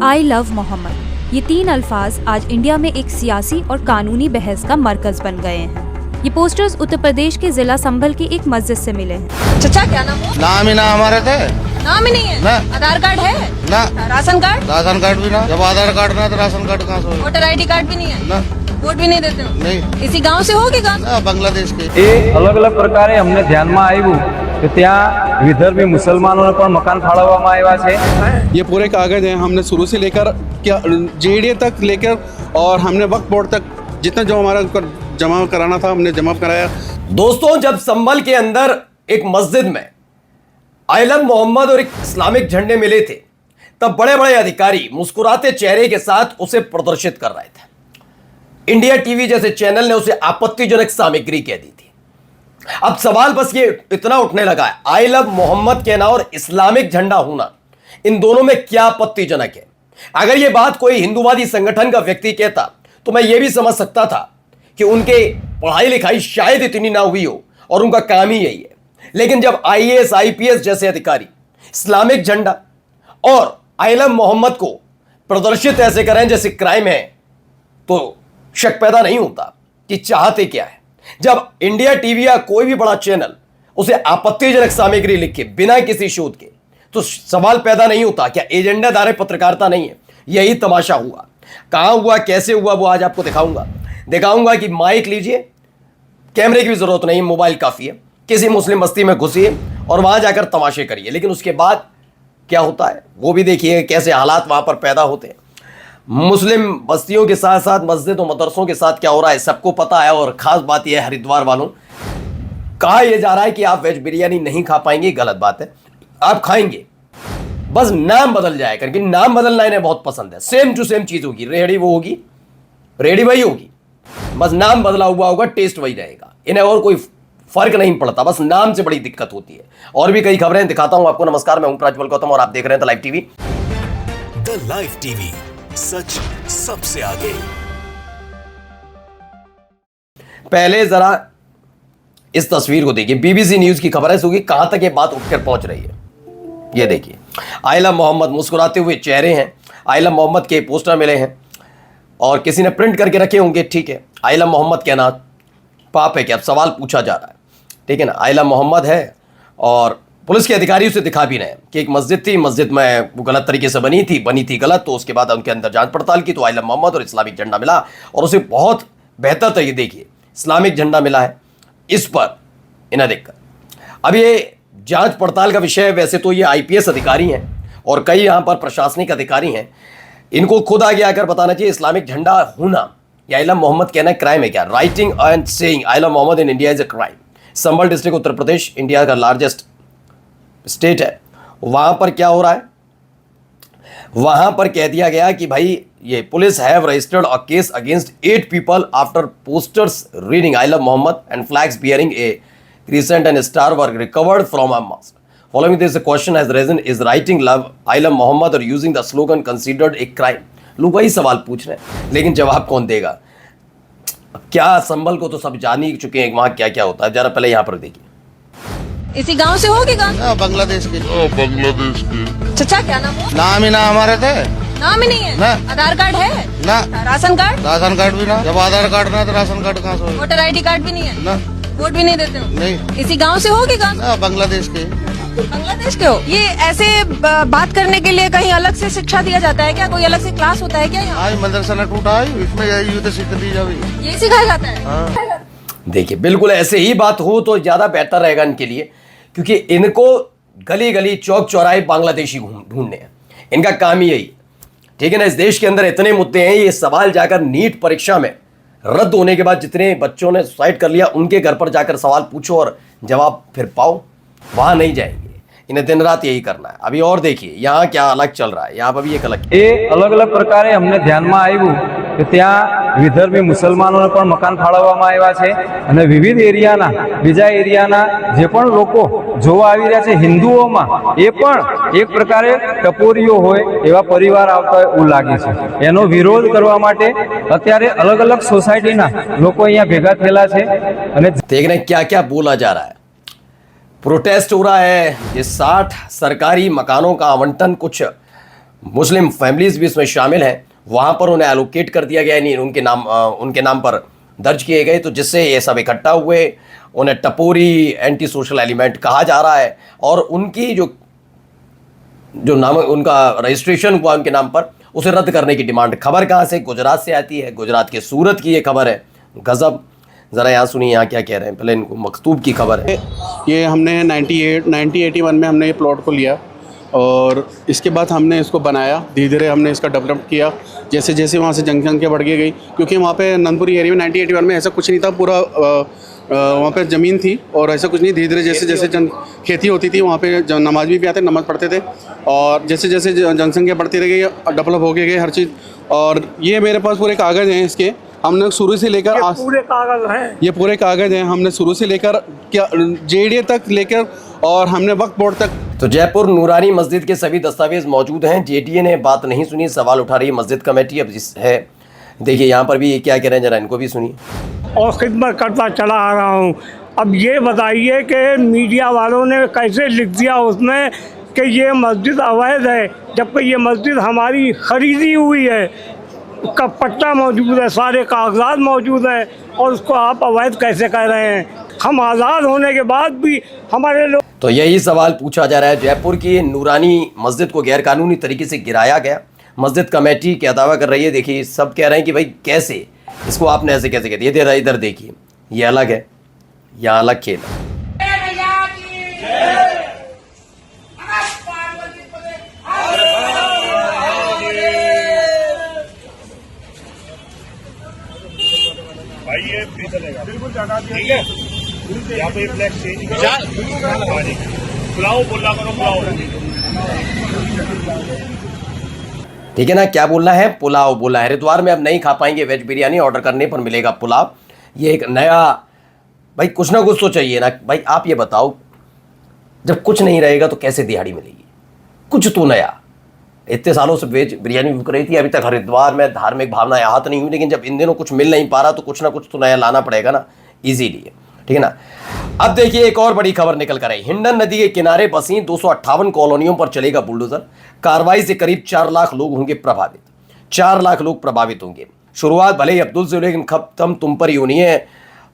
आई love Mohammad, ये 3 अल्फाज आज इंडिया में एक सियासी और कानूनी बहस का मरकज बन गए हैं। ये पोस्टर्स उत्तर प्रदेश के जिला संभल की एक मस्जिद से मिले हैं। चचा क्या नाम हो? नाम ही ना हमारे थे। नाम ही नहीं है ना। आधार कार्ड है ना। Ration card? राशन कार्ड भी ना। जब आधार कार्ड ना तो राशन कार्ड कहाँ से होगा? वोटर आईडी कार्ड भी नहीं है ना। वोट भी नहीं देते हो? नहीं। इसी गांव से हो कि गांव? ना, बांग्लादेश के। એ અલગ અલગ પ્રકારે અમને ધ્યાનમાં આવ્યું કે ત્યાં વિદર્ભી મુસલમાનોને પણ મકાન ફાળવવામાં આવ્યા છે। ये पूरे कागज हैं, हमने शुरू से लेकर क्या जेडीए तक लेकर और हमने वक्फ बोर्ड तक जितना जो हमारा जमा कराना था हमने जमा कराया। दोस्तों, जब संभल के अंदर एक मस्जिद में आइलम मोहम्मद और एक इस्लामिक झंडे मिले थे, तब बड़े बड़े अधिकारी मुस्कुराते चेहरे के साथ उसे प्रदर्शित कर रहे थे। इंडिया टीवी जैसे चैनल ने उसे आपत्तिजनक सामग्री कह दी थी। अब सवाल बस ये इतना उठने लगा है, आई लव मोहम्मद कहना और इस्लामिक झंडा होना, इन दोनों में क्या आपत्तिजनक है? अगर यह बात कोई हिंदूवादी संगठन का व्यक्ति कहता तो मैं यह भी समझ सकता था कि उनके पढ़ाई लिखाई शायद इतनी ना हुई हो और उनका काम ही यही है। लेकिन जब आईएएस आईपीएस जैसे अधिकारी इस्लामिक झंडा और आई लव मोहम्मद को प्रदर्शित ऐसे करें जैसे क्राइम है, तो शक पैदा नहीं होता कि चाहते क्या है। जब इंडिया टीवी या कोई भी बड़ा चैनल उसे आपत्तिजनक सामग्री लिखे बिना किसी शोध के, तो सवाल पैदा नहीं होता क्या एजेंडाधारी पत्रकारिता नहीं है? यही तमाशा हुआ। कहां हुआ, कैसे हुआ, वो आज आपको दिखाऊंगा कि माइक लीजिए, कैमरे की भी जरूरत नहीं, मोबाइल काफी है, किसी मुस्लिम बस्ती में घुसिए और वहां जाकर तमाशे करिए। लेकिन उसके बाद क्या होता है वो भी देखिए, कैसे हालात वहां पर पैदा होते हैं। मुस्लिम बस्तियों के साथ साथ मस्जिद और मदरसों के साथ क्या हो रहा है सबको पता है। और खास बात यह है, हरिद्वार वालों, कहा यह जा रहा है कि आप वेज बिरयानी नहीं खा पाएंगे, गलत बात है, आप खाएंगे, बस नाम बदल जाए, क्योंकि नाम बदलना इन्हें बहुत पसंद है। सेम टू सेम चीज होगी, रेहड़ी वो होगी, रेहड़ी वही होगी, बस नाम बदला हुआ होगा, टेस्ट वही रहेगा, इन्हें और कोई फर्क नहीं पड़ता, बस नाम से बड़ी दिक्कत होती है। और भी कई खबरें दिखाता हूं आपको। नमस्कार, मैं हूं प्रज्वल गौतम और आप देख रहे हैं the live TV. The live TV, सच सबसे आगे। पहले जरा इस तस्वीर को देखिए, बीबीसी न्यूज की खबर है, सुगी कहां तक ये बात उठकर पहुंच रही है। ये देखिए, आइला मोहम्मद, मुस्कुराते हुए चेहरे हैं, आइला मोहम्मद के पोस्टर मिले हैं और किसी ने प्रिंट करके रखे होंगे, ठीक है। आइला मोहम्मद कहना पाप है क्या? अब सवाल पूछा जा रहा है, ठीक है ना। आइला मोहम्मद है और पुलिस के अधिकारी उसे दिखा भी रहे हैं कि एक मस्जिद थी, मस्जिद में वो गलत तरीके से बनी थी गलत, तो उसके बाद उनके अंदर जांच पड़ताल की तो आइला मोहम्मद और इस्लामिक झंडा मिला और उसे बहुत बेहतर तरीके, देखिए इस्लामिक झंडा मिला है, इस पर इन्हें देखकर। अब ये जांच पड़ताल का विषय है, वैसे तो ये आईपीएस अधिकारी हैं और कई यहाँ पर प्रशासनिक अधिकारी हैं, इनको खुद आगे आकर बताना चाहिए इस्लामिक झंडा होना या आइला मोहम्मद कहना क्राइम है क्या? Writing and saying I love Mohammad in India is a crime. Sambhal district Uttar Pradesh India का लार्जेस्ट स्टेट है। वहां पर क्या हो रहा है, वहां पर कह दिया गया कि भाई ये police have registered a case against 8 people after posters reading I love Mohammad and flags bearing a crescent and star were recovered from a mosque. Following this, the question has risen: is writing love I love Muhammad or using the slogan considered a crime? लोग वही सवाल पूछ रहे हैं, लेकिन जवाब कौन देगा? क्या संभल को तो सब जान ही चुके हैं वहां क्या क्या होता है। जरा पहले यहाँ पर देखिए। इसी गांव से हो कि गांव? ना, बांग्लादेश के। बांग्लादेश के। चचा क्या नाम हो? नाम ही ना हमारे थे। नाम ही नहीं है ना। आधार कार्ड है ना। Ration card? राशन कार्ड भी ना। जब आधार कार्ड ना तो राशन कार्ड कहाँ से होगा? वोटर आईडी कार्ड भी नहीं है ना। वोट भी नहीं देते हो? नहीं। इसी गांव से हो कि गांव? ना, बांग्लादेश के। बांग्लादेश के हो? ये ऐसे बात करने के लिए कहीं अलग से शिक्षा दिया जाता है क्या? कोई अलग से क्लास होता है क्या यहाँ? आज मदरसा न टूटा है, इसमें यही तो सीख दी जावी। यही सिखाया जाता है? हाँ। देखिए, बिल्कुल ऐसे ही बात हो तो ज्यादा बेहतर रहेगा इनके लिए, क्योंकि इनको गली गली चौक चौराहे बांग्लादेशी ढूंढने हैं, इनका काम ही यही, ठीक है ना। इस देश के अंदर इतने मुद्दे हैं, ये सवाल जाकर नीट परीक्षा में रद्द होने के बाद जितने बच्चों ने सुसाइड कर लिया उनके घर पर जाकर सवाल पूछो और जवाब फिर पाओ, वहां नहीं जाएंगे, इन्हें दिन रात यही करना है। अभी और देखिए यहाँ क्या अलग चल रहा है, यहाँ पर भी एक अलग એ અલગ અલગ પ્રકારે અમને ધ્યાનમાં આવ્યું કે ત્યાં વિદર્ભી મુસલમાનોને પણ મકાન ફાળવવામાં આવ્યા છે અને વિવિધ એરિયાના બીજા એરિયાના જે પણ લોકો જોવા આવી રહ્યા છે હિન્દુઓમાં એ પણ એક પ્રકારે ટપોરીઓ હોય એવા પરિવાર આવતા હોય એવું લાગે છે। એનો વિરોધ કરવા માટે અત્યારે અલગ અલગ સોસાયટીના લોકો અહીંયા ભેગા થયેલા છે અને देख रहे हैं क्या क्या बोला जा रहा है। प्रोटेस्ट हो रहा है, ये 60 सरकारी मकानों का आवंटन कुछ मुस्लिम फैमिलीज भी इसमें शामिल हैं, वहाँ पर उन्हें एलोकेट कर दिया गया, यानी उनके नाम पर दर्ज किए गए, तो जिससे ये सब इकट्ठा हुए, उन्हें टपोरी एंटी सोशल एलिमेंट कहा जा रहा है और उनकी जो नाम उनका रजिस्ट्रेशन हुआ उनके नाम पर, उसे रद्द करने की डिमांड। खबर कहाँ से? गुजरात से आती है, गुजरात के सूरत की ये खबर है। गजब, ज़रा यहाँ सुनिए यहाँ क्या कह रहे हैं। पहले इनको मकतूब की खबर है। ये हमने 1981 में हमने ये प्लॉट को लिया और इसके बाद हमने इसको बनाया, धीरे धीरे हमने इसका डेवलप किया। जैसे जैसे वहाँ से जनसंख्या बढ़ गई, क्योंकि वहाँ पे नंदपुरी एरिया में 1981 में ऐसा कुछ नहीं था, पूरा वहाँ पे ज़मीन थी और ऐसा कुछ नहीं। धीरे धीरे जैसे जैसे खेती होती थी, वहाँ पे नमाज भी आते, नमाज़ पढ़ते थे, और जैसे जैसे जनसंख्या बढ़ती रह गई, डेवलप हो गई हर चीज़। और ये मेरे पास पूरे कागज़ हैं इसके, हमने शुरू से लेकर पूरे कागज हैं, ये पूरे कागज़ हैं, हमने शुरू से लेकर क्या JDA तक लेकर और हमने वक्फ बोर्ड तक। तो जयपुर नूरानी मस्जिद के सभी दस्तावेज मौजूद हैं। JDA ने बात नहीं सुनी, सवाल उठा रही है मस्जिद कमेटी। अब जिस है देखिए यहाँ पर भी ये क्या कह रहे हैं, जरा इनको भी सुनिए। और खिदमत करता चला आ रहा हूँ। अब ये बताइए कि मीडिया वालों ने कैसे लिख दिया उसमें कि ये मस्जिद अवैध है, जबकि ये मस्जिद हमारी खरीदी हुई है, उसका पट्टा मौजूद है, सारे कागजात मौजूद हैं, और उसको आप अवैध कैसे कह रहे हैं? हम आज़ाद होने के बाद भी हमारे लोग। तो यही सवाल पूछा जा रहा है। जयपुर की नूरानी मस्जिद को गैरकानूनी तरीके से गिराया गया, मस्जिद कमेटी क्या दावा कर रही है। देखिए सब कह रहे हैं कि भाई कैसे इसको आपने ऐसे कैसे कह दिया। इधर देखिए, ये अलग है, यहाँ अलग खेल है। बिल्कुल जगह ठीक है, यहाँ पे फ्लैग चेंज पुलाव बोला करो, पुलाव ठीक है ना, क्या बोलना है? पुलाव बोला है। हरिद्वार में अब नहीं खा पाएंगे वेज बिरयानी, ऑर्डर करने पर मिलेगा पुलाव। ये एक नया, भाई कुछ ना कुछ तो चाहिए ना भाई। आप ये बताओ, जब कुछ नहीं रहेगा तो कैसे दिहाड़ी मिलेगी? कुछ तो नया। इतने सालों से वेज बिरयानी बिक रही थी, अभी तक हरिद्वार में धार्मिक भावना आहत नहीं हुई, लेकिन जब इन दिनों कुछ मिल नहीं पा रहा तो कुछ ना कुछ तो नया लाना पड़ेगा ना, इजीली, ठीक है ना। अब देखिए एक और बड़ी खबर निकल कर आई। हिंडन नदी के किनारे बसी 258 कॉलोनियों पर चलेगा बुलडोजर। कार्रवाई से करीब 4 लाख लोग होंगे प्रभावित। 4 लाख लोग प्रभावित होंगे। शुरुआत भले ही अब्दुल से, लेकिन खत्म तुम पर ही होनी है।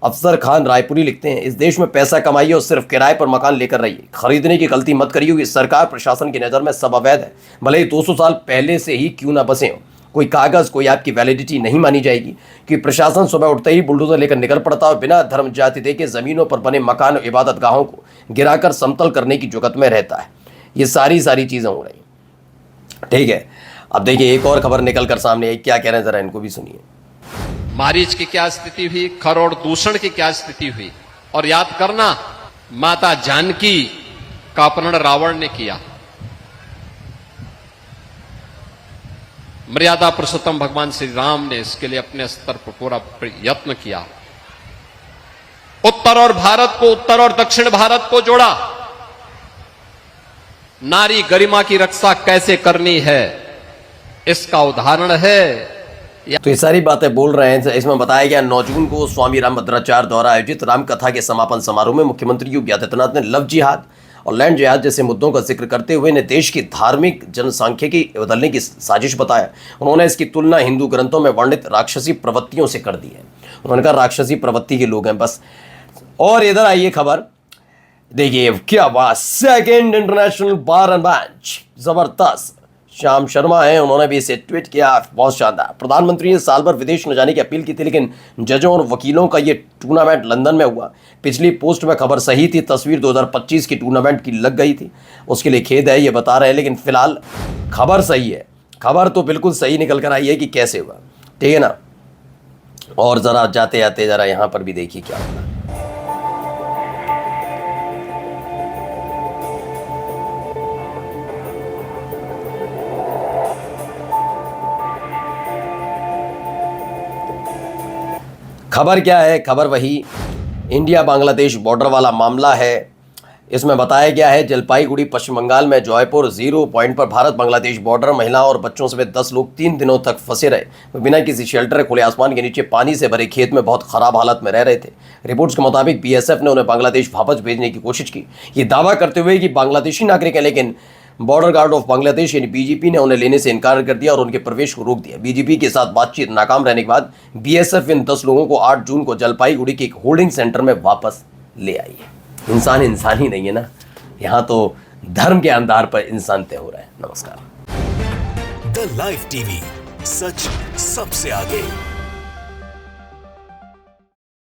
अफसर खान रायपुरी लिखते हैं, इस देश में पैसा कमाइए और सिर्फ किराए पर मकान लेकर रहिए, खरीदने की गलती मत करिए, क्योंकि सरकार प्रशासन की नज़र में सब अवैध है। भले ही 200 साल पहले से ही क्यों ना बसे हो, कोई कागज़, कोई आपकी वैलिडिटी नहीं मानी जाएगी, कि प्रशासन सुबह उठते ही बुलडोजर लेकर निकल पड़ता और बिना धर्म जाति देके ज़मीनों पर बने मकान और इबादत गाहों को गिराकर समतल करने की जुगत में रहता है। ये सारी चीज़ें हो रही, ठीक है। अब देखिए एक और खबर निकल कर सामने आई, क्या कह रहे हैं जरा इनको भी सुनिए। मारीच की क्या स्थिति हुई, खरोड़ दूषण की क्या स्थिति हुई, और याद करना माता जानकी का अपहरण रावण ने किया। मर्यादा पुरुषोत्तम भगवान श्री राम ने इसके लिए अपने स्तर पर पूरा यत्न किया। उत्तर और भारत को, उत्तर और दक्षिण भारत को जोड़ा। नारी गरिमा की रक्षा कैसे करनी है, इसका उदाहरण है। तो ये सारी बातें बोल रहे हैं। इसमें बताया गया 9 जून को स्वामी रामभद्राचार्य द्वारा आयोजित रामकथा के समापन समारोह में मुख्यमंत्री योगी आदित्यनाथ ने लव जिहाद और लैंड जिहाद जैसे मुद्दों का जिक्र करते हुए इन्हें देश की धार्मिक जनसांख्यिकी बदलने की साजिश बताया। उन्होंने इसकी तुलना हिंदू ग्रंथों में वर्णित राक्षसी प्रवृत्तियों से कर दी है। उन्होंने कहा राक्षसी प्रवृत्ति के लोग हैं बस। और इधर आइए खबर, देखिए क्या बात, second international bar and bench, जबरदस्त। श्याम शर्मा है, उन्होंने भी इसे ट्वीट किया, बहुत शानदार। प्रधानमंत्री ने साल भर विदेश न जाने की अपील की थी, लेकिन जजों और वकीलों का ये टूर्नामेंट लंदन में हुआ। पिछली पोस्ट में खबर सही थी, तस्वीर 2025 की टूर्नामेंट की लग गई थी, उसके लिए खेद है, ये बता रहे हैं। लेकिन फिलहाल खबर सही है, खबर तो बिल्कुल सही निकल कर आई है कि कैसे हुआ, ठीक है ना। और ज़रा जाते जाते ज़रा यहाँ पर भी देखिए क्या होगा। खबर क्या है? खबर वही इंडिया बांग्लादेश बॉर्डर वाला मामला है। इसमें बताया गया है जलपाईगुड़ी पश्चिम बंगाल में जॉयपुर 0 पॉइंट पर भारत बांग्लादेश बॉर्डर महिला और बच्चों समेत 10 लोग 3 दिनों तक फंसे रहे। बिना किसी शेल्टर, खुले आसमान के नीचे पानी से भरे खेत में बहुत खराब हालत में रह रहे थे। रिपोर्ट्स के मुताबिक BSF ने उन्हें बांग्लादेश वापस भेजने की कोशिश की, ये दावा करते हुए कि बांग्लादेशी नागरिक है, लेकिन बॉर्डर गार्ड ऑफ बांग्लादेश यानी बीजीपी ने उन्हें लेने से इनकार कर दिया और उनके प्रवेश को रोक दिया। बीजीपी के साथ बातचीत नाकाम रहने के बाद बीएसएफ इन 10 लोगों को 8 जून को जलपाईगुड़ी के एक होल्डिंग सेंटर में वापस ले आई है। इंसान इंसान ही नहीं है ना, यहाँ तो धर्म के आधार पर इंसान तय हो रहा है। नमस्कार। द लाइव टीवी, सच सबसे आगे।